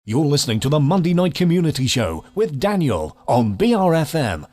You're listening to the Monday Night Community Show with Daniel on BRFM.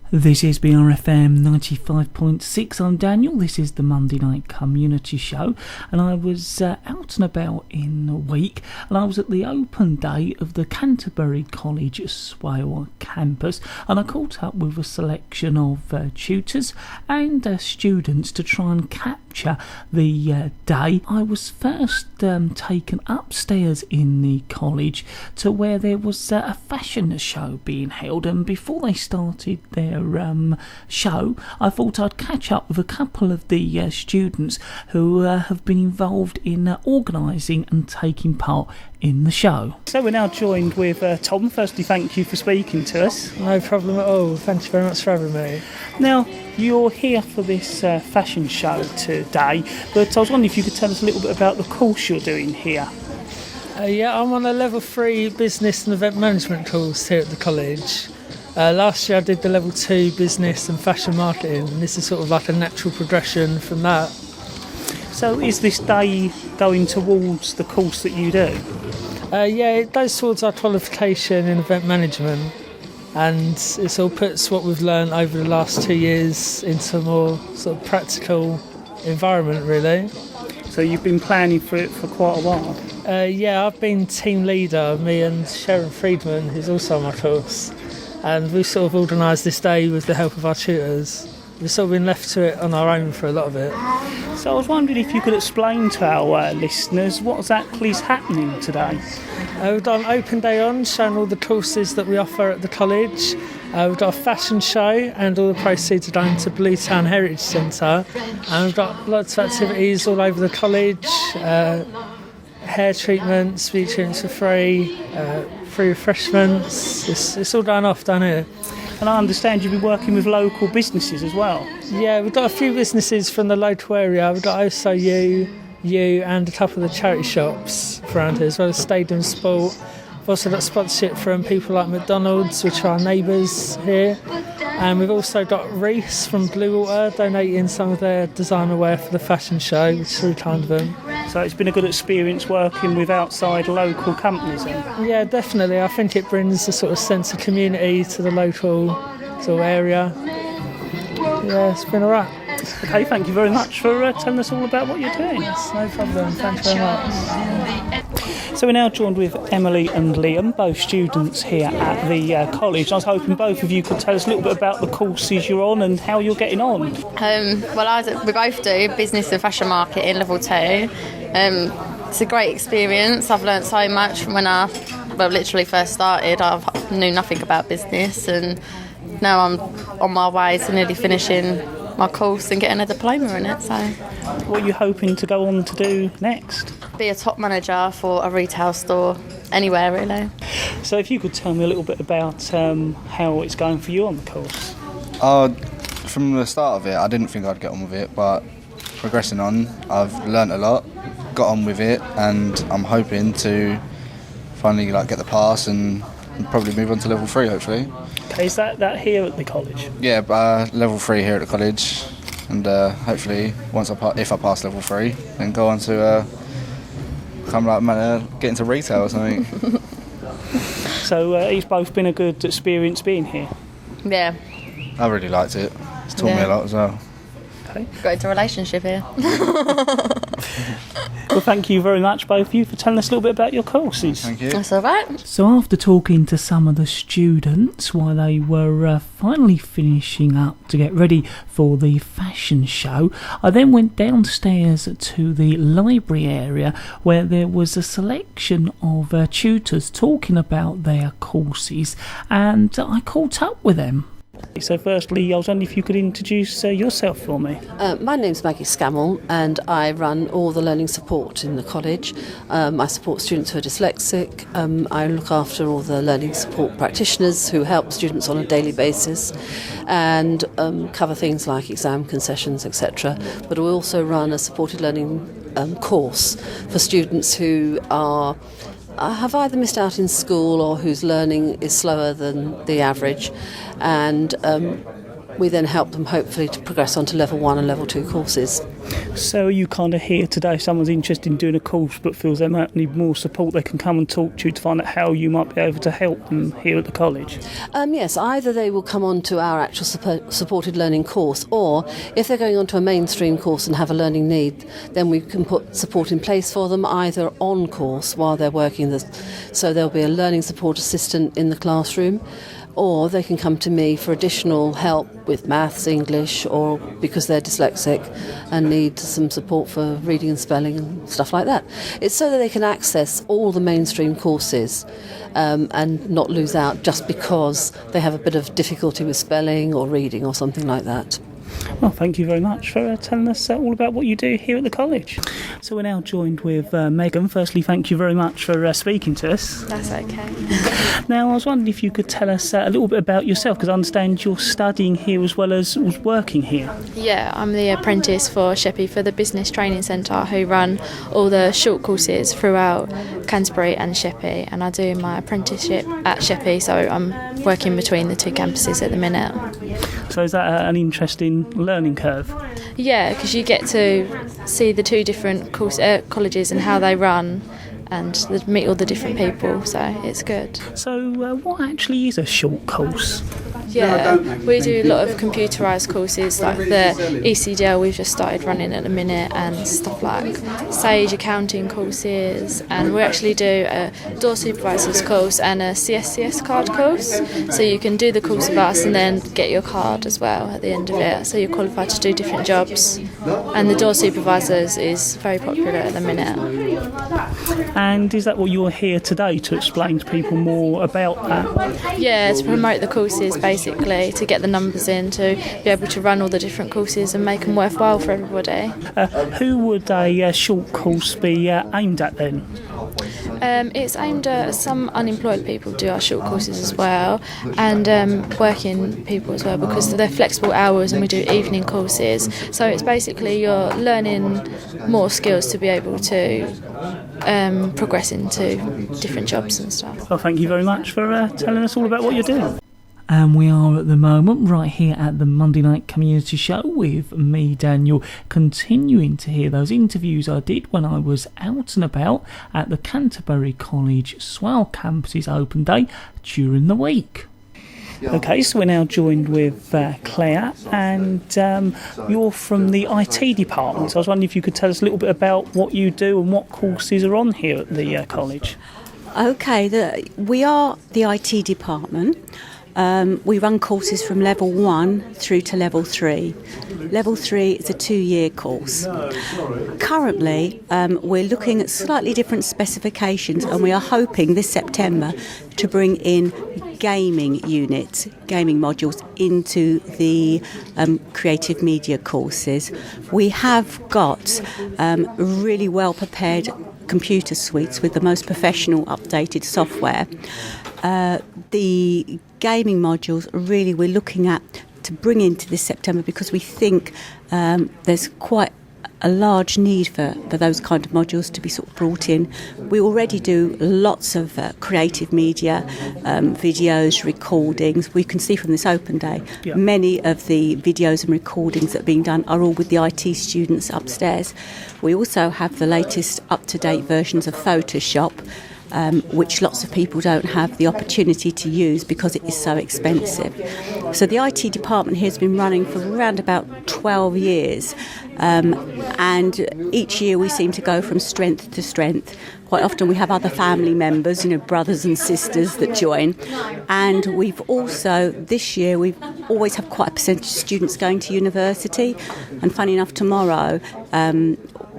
This is BRFM 95.6. I'm Daniel. This is the Monday Night Community Show, and I was out and about in the week, and I was at the open day of the Canterbury College Swale Campus, and I caught up with a selection of tutors and students to try and capture the day. I was first taken upstairs in the college to where there was a fashion show being held, and before they started their show, I thought I'd catch up with a couple of the students who have been involved in organising and taking part in the show. So we're now joined with Tom. Firstly, thank you for speaking to us. No problem at all. Thank you very much for having me. Now, you're here for this fashion show today, but I was wondering if you could tell us a little bit about the course you're doing here. Yeah, I'm on a level 3 business and event management course here at the college. Last year I did the level 2 business and fashion marketing, and this is sort of like a natural progression from that. So is this day going towards the course that you do? Yeah, it goes towards our qualification in event management, and it sort of puts what we've learned over the last 2 years into a more sort of practical environment, really. So you've been planning for it for quite a while? Yeah, I've been team leader, me and Sharon Friedman, who's also on my course. And we've sort of organised this day with the help of our tutors. We've sort of been left to it on our own for a lot of it. So I was wondering if you could explain to our listeners what exactly is happening today. We've got an open day on, showing all the courses that we offer at the college. We've got a fashion show, and all the proceeds are going to Bluetown Heritage Centre. And we've got lots of activities all over the college, hair treatments, beauty treatments for free, free refreshments. It's all going off down here. And I understand you'll be working with local businesses as well. Yeah, we've got a few businesses from the local area. We've got OSO you and a couple of the charity shops around here, as well as Stadium Sport. We've also got sponsorship from people like McDonald's, which are our neighbours here. And we've also got Reese from Blue Water donating some of their designer wear for the fashion show, which is really kind of them. So it's been a good experience working with outside local companies then? Yeah, definitely. I think it brings a sort of sense of community to the local sort of area. Yeah, it's been all right. Okay, thank you very much for telling us all about what you're doing. Yes, no problem. Thank you very much. So we're now joined with Emily and Liam, both students here at the college. I was hoping both of you could tell us a little bit about the courses you're on and how you're getting on. We both do business and fashion marketing level 2. It's a great experience. I've learnt so much from when I literally first started. I knew nothing about business, and now I'm on my way to nearly finishing my course and getting a diploma in it. So, what are you hoping to go on to do next? Be a top manager for a retail store, anywhere really. So if you could tell me a little bit about how it's going for you on the course. From the start of it, I didn't think I'd get on with it, but progressing on, I've learnt a lot, got on with it, and I'm hoping to finally get the pass and probably move on to level 3 hopefully. Okay, is that here at the college? Yeah, level 3 here at the college, and hopefully if I pass level 3, then go on to get into retail or something. So it's both been a good experience being here? Yeah. I really liked it. It's taught me a lot as well. Okay. Got into a relationship here. Well, thank you very much, both of you, for telling us a little bit about your courses. Thank you. That's all right. So after talking to some of the students while they were finally finishing up to get ready for the fashion show, I then went downstairs to the library area where there was a selection of tutors talking about their courses, and I caught up with them. So firstly, I was wondering if you could introduce yourself for me. My name's Maggie Scammell, and I run all the learning support in the college. I support students who are dyslexic. I look after all the learning support practitioners who help students on a daily basis, and cover things like exam concessions, etc. But we also run a supported learning course for students who have either missed out in school or whose learning is slower than the average, and we then help them hopefully to progress onto level 1 and level 2 courses. So are you kind of here today, if someone's interested in doing a course but feels they might need more support, they can come and talk to you to find out how you might be able to help them here at the college? Yes, either they will come on to our actual supported learning course, or if they're going on to a mainstream course and have a learning need, then we can put support in place for them either on course while they're working so there'll be a learning support assistant in the classroom, or they can come to me for additional help with maths, English, or because they're dyslexic and need some support for reading and spelling and stuff like that. It's so that they can access all the mainstream courses and not lose out just because they have a bit of difficulty with spelling or reading or something like that. Well, thank you very much for telling us all about what you do here at the college. So we're now joined with Megan. Firstly, thank you very much for speaking to us. That's okay. Now, I was wondering if you could tell us a little bit about yourself, because I understand you're studying here as well as working here. Yeah, I'm the apprentice for Sheppey for the Business Training Centre, who run all the short courses throughout Canterbury and Sheppey, and I do my apprenticeship at Sheppey, so I'm working between the two campuses at the minute. So is that an interesting learning curve? Yeah, because you get to see the two different colleges and how they run, and meet all the different people, so it's good. So what actually is a short course? Yeah, we do a lot of computerised courses like the ECDL we've just started running at the minute, and stuff like Sage accounting courses, and we actually do a door supervisor's course and a CSCS card course, so you can do the course with us and then get your card as well at the end of it, so you're qualified to do different jobs. And the door supervisors is very popular at the minute. And is that what you're here today to explain to people more about that? Yeah, to promote the courses basically, to get the numbers in, to be able to run all the different courses and make them worthwhile for everybody. Who would a short course be aimed at then? It's aimed at some unemployed people do our short courses as well, and working people as well, because they're flexible hours and we do evening courses. So it's basically you're learning more skills to be able to progress into different jobs and stuff. Well, thank you very much for telling us all about what you're doing. And we are at the moment right here at the Monday Night Community Show with me, Daniel, continuing to hear those interviews I did when I was out and about at the Canterbury College Swale Campus's open day during the week. Okay, so we're now joined with Claire, and you're from the IT department. So I was wondering if you could tell us a little bit about what you do and what courses are on here at the college. Okay, we are the IT department. We run courses from level 1 through to level 3. Level 3 is a 2-year course. Currently, we're looking at slightly different specifications, and we are hoping this September to bring in gaming units, gaming modules into the creative media courses. We have got really well prepared computer suites with the most professional updated software. The gaming modules really we're looking at to bring into this September, because we think there's quite a large need for those kind of modules to be sort of brought in. We already do lots of creative media, videos, recordings. We can see from this open day, many of the videos and recordings that are being done are all with the IT students upstairs. We also have the latest up-to-date versions of Photoshop, which lots of people don't have the opportunity to use because it is so expensive. So the IT department here has been running for around about 12 years, and each year we seem to go from strength to strength. Quite often we have other family members, brothers and sisters that join, and we've also, this year, we've always had quite a percentage of students going to university, and funny enough, tomorrow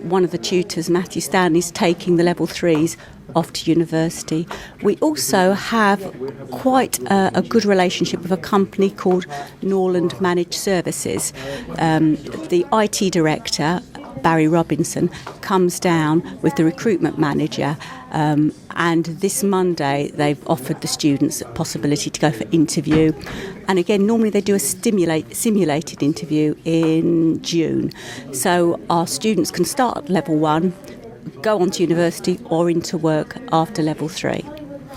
one of the tutors, Matthew Stanley, is taking the level 3s off to university. We also have quite a good relationship with a company called Norland Managed Services. The IT director, Barry Robinson, comes down with the recruitment manager, and this Monday they've offered the students a possibility to go for interview. And again, normally they do a simulated interview in June. So our students can start at level 1, go on to university or into work after level 3.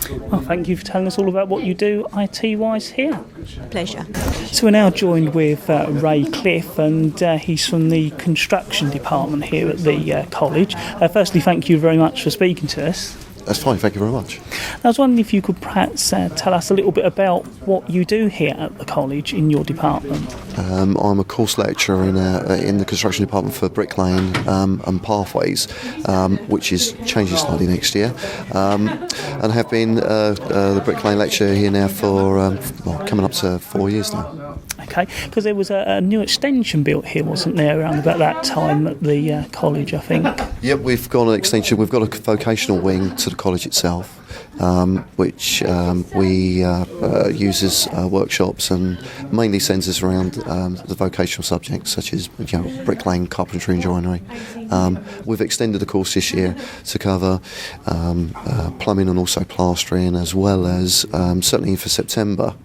Well, thank you for telling us all about what you do IT-wise here. Pleasure. So we're now joined with Ray Cliff, and he's from the construction department here at the college. Firstly, thank you very much for speaking to us. That's fine, thank you very much. I was wondering if you could perhaps tell us a little bit about what you do here at the college in your department. I'm a course lecturer in the construction department for bricklaying and pathways, which is changing slightly next year, and have been the bricklaying lecturer here now for coming up to 4 years now. Okay, because there was a new extension built here, wasn't there, around about that time at the college, I think? Yep, we've got an extension. We've got a vocational wing to the college itself, which we uses workshops and mainly centres around the vocational subjects such as bricklaying, carpentry and joinery. We've extended the course this year to cover plumbing and also plastering, as well as certainly for September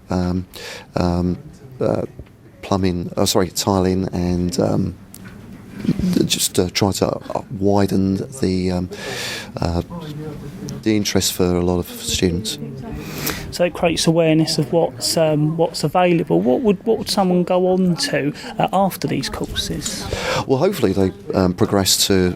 tiling and just try to widen the interest for a lot of students. So it creates awareness of what's available. What would someone go on to after these courses? Well, hopefully they progress to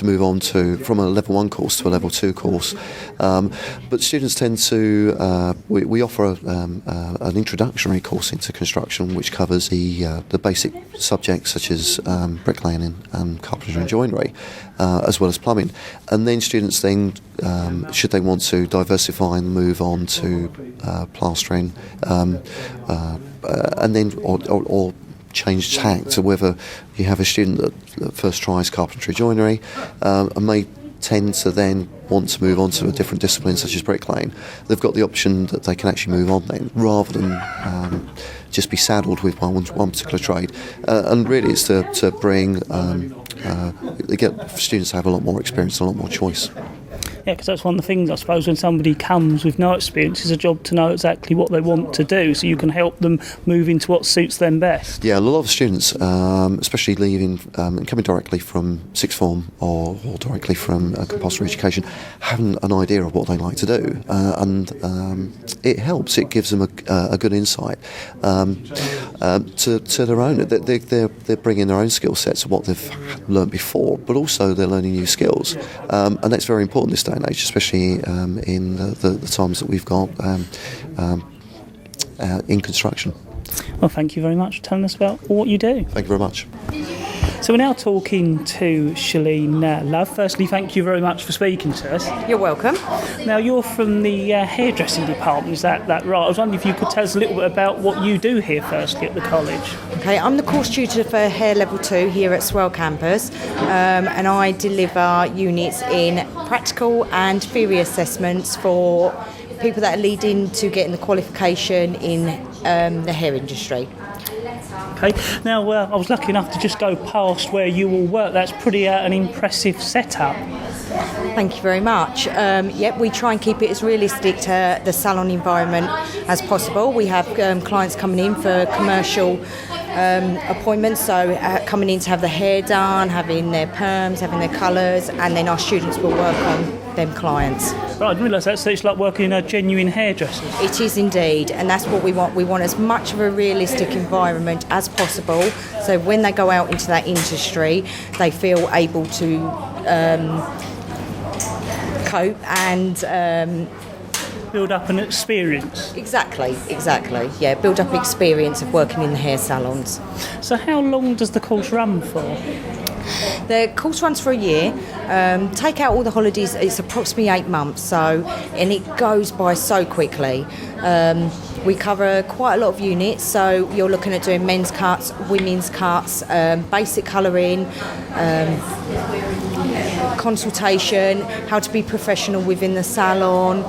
move on from a level 1 course to a level 2 course. But students tend to we offer an introductory course into construction, which covers the basic subjects such as bricklaying and carpentry and joinery, as well as plumbing. And then students should they want to diversify and move on to plastering, and then or change tack to whether you have a student that first tries carpentry joinery and may tend to then want to move on to a different discipline such as bricklaying. They've got the option that they can actually move on then, rather than just be saddled with one particular trade. And really it's to bring get students to have a lot more experience and a lot more choice. Yeah, because that's one of the things, I suppose, when somebody comes with no experience, it's a job to know exactly what they want to do, so you can help them move into what suits them best. Yeah, a lot of students, especially leaving and coming directly from sixth form or directly from compulsory education, haven't an idea of what they like to do, and it helps. It gives them a good insight to their own. They're bringing their own skill sets of what they've learned before, but also they're learning new skills, and that's very important this day and age, especially in the times that we've got in construction. Well, thank you very much for telling us about what you do. Thank you very much. So we're now talking to Shalene Love. Firstly, thank you very much for speaking to us. You're welcome. Now, you're from the hairdressing department, is that right? I was wondering if you could tell us a little bit about what you do here firstly at the college. Okay, I'm the course tutor for Hair Level 2 here at Swale Campus, and I deliver units in practical and theory assessments for people that are leading to getting the qualification in the hair industry. Okay. Now, I was lucky enough to just go past where you all work. That's pretty an impressive setup. Thank you very much. We try and keep it as realistic to the salon environment as possible. We have clients coming in for commercial appointments, so coming in to have the hair done, having their perms, having their colours, and then our students will work on them clients. Right, I didn't realise that, so it's like working in a genuine hairdresser. It is indeed, and that's what we want. We want as much of a realistic environment as possible, so when they go out into that industry, they feel able to cope and build up an experience. Exactly. Yeah, build up experience of working in the hair salons. So how long does the course run for? The course runs for a year. Take out all the holidays, it's approximately 8 months, and it goes by so quickly. We cover quite a lot of units, so you're looking at doing men's cuts, women's cuts, basic colouring, consultation, how to be professional within the salon,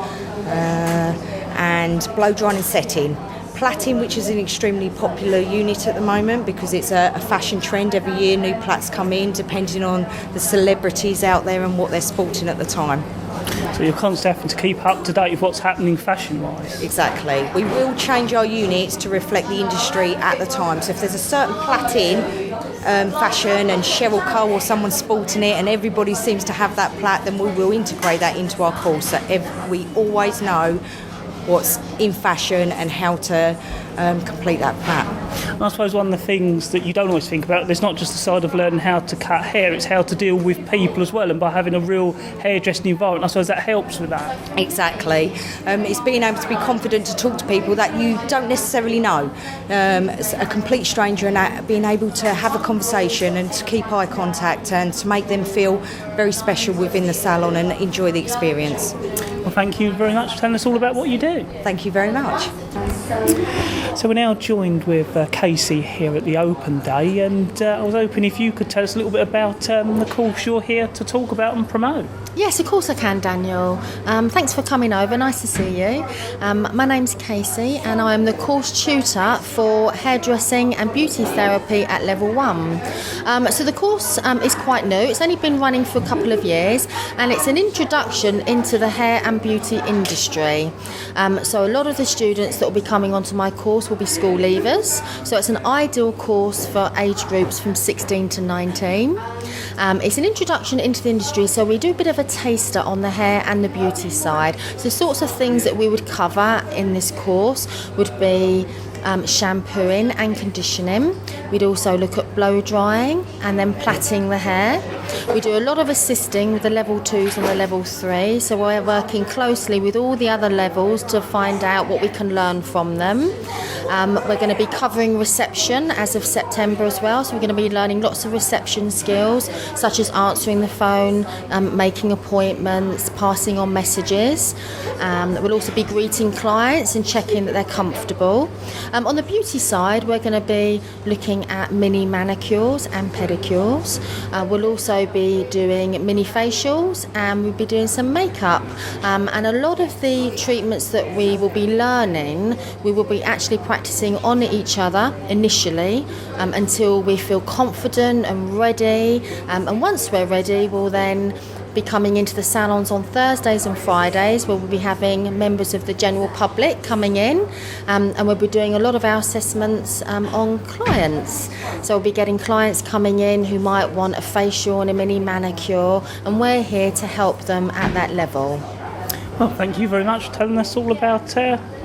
and blow drying and setting. Plaiting, which is an extremely popular unit at the moment because it's a fashion trend. Every year new plaits come in depending on the celebrities out there and what they're sporting at the time. So you're constantly having to keep up to date with what's happening fashion-wise. Exactly. We will change our units to reflect the industry at the time. So if there's a certain plait in fashion and Cheryl Cole or someone sporting it and everybody seems to have that plait, then we will integrate that into our course. So we always know what's in fashion and how to complete that plait. And I suppose one of the things that you don't always think about, there's not just the side of learning how to cut hair, it's how to deal with people as well, and by having a real hairdressing environment, I suppose that helps with that. Exactly. It's being able to be confident to talk to people that you don't necessarily know, a complete stranger, and being able to have a conversation and to keep eye contact and to make them feel very special within the salon and enjoy the experience. Well, thank you very much for telling us all about what you do. Thank you very much. So we're now joined with Casey here at the Open Day, and I was hoping if you could tell us a little bit about the course you're here to talk about and promote. Yes, of course I can, Daniel. Thanks for coming over. Nice to see you. My name's Casey, and I am the course tutor for hairdressing and beauty therapy at level 1. So the course is quite new. It's only been running for a couple of years, and it's an introduction into the hair and beauty industry. So a lot of the students that will be coming onto my course will be school leavers. So it's an ideal course for age groups from 16 to 19. It's an introduction into the industry, so we do a bit of a taster on the hair and the beauty side. So the sorts of things that we would cover in this course would be shampooing and conditioning. We'd also look at blow drying and then plaiting the hair. We do a lot of assisting with the level 2s and the level 3, so we're working closely with all the other levels to find out what we can learn from them. We're going to be covering reception as of September as well, so we're going to be learning lots of reception skills such as answering the phone, making appointments, passing on messages. We'll also be greeting clients and checking that they're comfortable. On the beauty side, we're going to be looking at mini manicures and pedicures. We'll also be doing mini facials, and we'll be doing some makeup. And a lot of the treatments that we will be learning, we will be actually practicing on each other initially until we feel confident and ready. And once we're ready, we'll then be coming into the salons on Thursdays and Fridays, where we'll be having members of the general public coming in, and we'll be doing a lot of our assessments on clients. So we'll be getting clients coming in who might want a facial and a mini manicure, and we're here to help them at that level. Well, thank you very much for telling us all about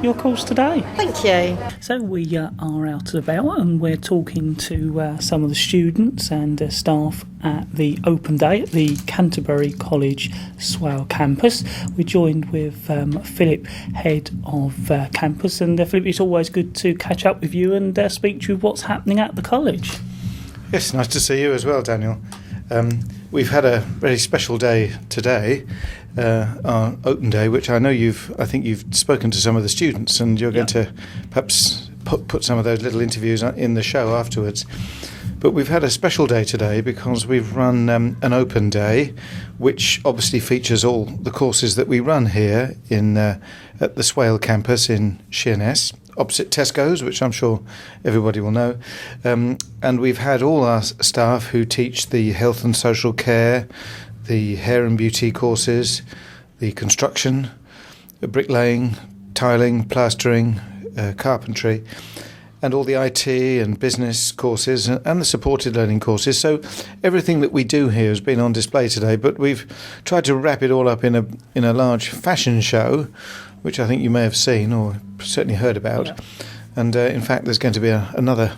your course today. Thank you. So we are out and about, and we're talking to some of the students and staff at the Open Day at the Canterbury College Swale Campus. We're joined with Philip, head of campus, and Philip, it's always good to catch up with you and speak to you what's happening at the college. Yes, nice to see you as well, Daniel. We've had a very special day today, our Open Day, which I think you've spoken to some of the students, and you're going to perhaps put some of those little interviews in the show afterwards. But we've had a special day today because we've run an Open Day, which obviously features all the courses that we run here at the Swale Campus in Sheerness, opposite Tesco's, which I'm sure everybody will know. And we've had all our staff who teach the health and social care, the hair and beauty courses, the construction, bricklaying, tiling, plastering, carpentry, and all the IT and business courses and the supported learning courses. So everything that we do here has been on display today, but we've tried to wrap it all up in a large fashion show, which I think you may have seen or certainly heard about. Yeah. And in fact, there's going to be another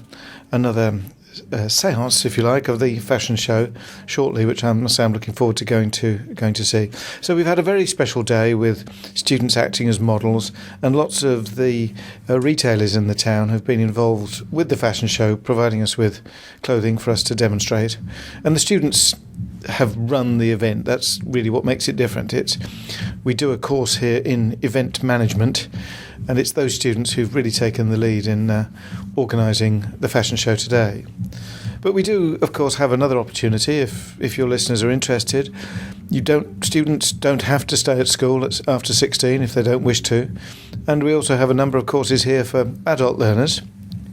seance, if you like, of the fashion show shortly, which I'm looking forward to going to see. So we've had a very special day with students acting as models, and lots of the retailers in the town have been involved with the fashion show, providing us with clothing for us to demonstrate. And the students have run the event. That's really what makes it different. We do a course here in event management, and it's those students who've really taken the lead in organising the fashion show today. But we do, of course, have another opportunity if your listeners are interested. Students don't have to stay at school after 16 if they don't wish to. And we also have a number of courses here for adult learners.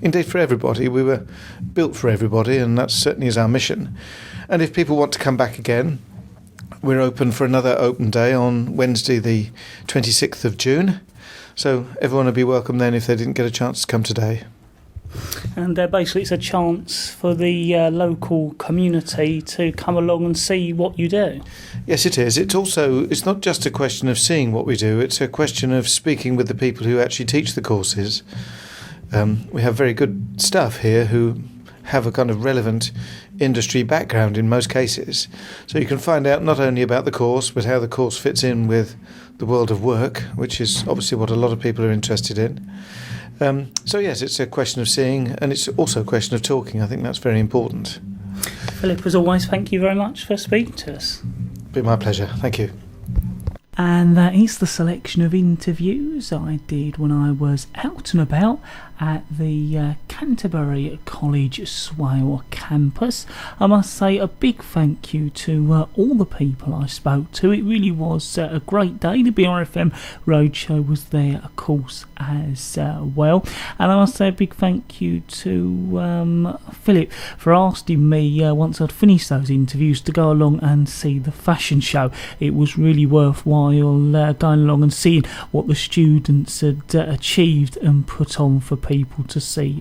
Indeed, for everybody. We were built for everybody, and that certainly is our mission. And if people want to come back again, we're open for another open day on Wednesday the 26th of June. So everyone will be welcome then if they didn't get a chance to come today. And basically it's a chance for the local community to come along and see what you do. Yes, it is. It's not just a question of seeing what we do, it's a question of speaking with the people who actually teach the courses. We have very good staff here who have a kind of relevant industry background in most cases. So you can find out not only about the course, but how the course fits in with the world of work, which is obviously what a lot of people are interested in. So yes, it's a question of seeing, and it's also a question of talking. I think that's very important. Philip, as always, thank you very much for speaking to us. Be my pleasure. Thank you. And that is the selection of interviews I did when I was out and about at the Canterbury College Swale Campus. I must say a big thank you to all the people I spoke to. It really was a great day. The BRFM Roadshow was there, of course, as well. And I must say a big thank you to Philip for asking me, once I'd finished those interviews, to go along and see the fashion show. It was really worthwhile going along and seeing what the students had achieved and put on for people to see.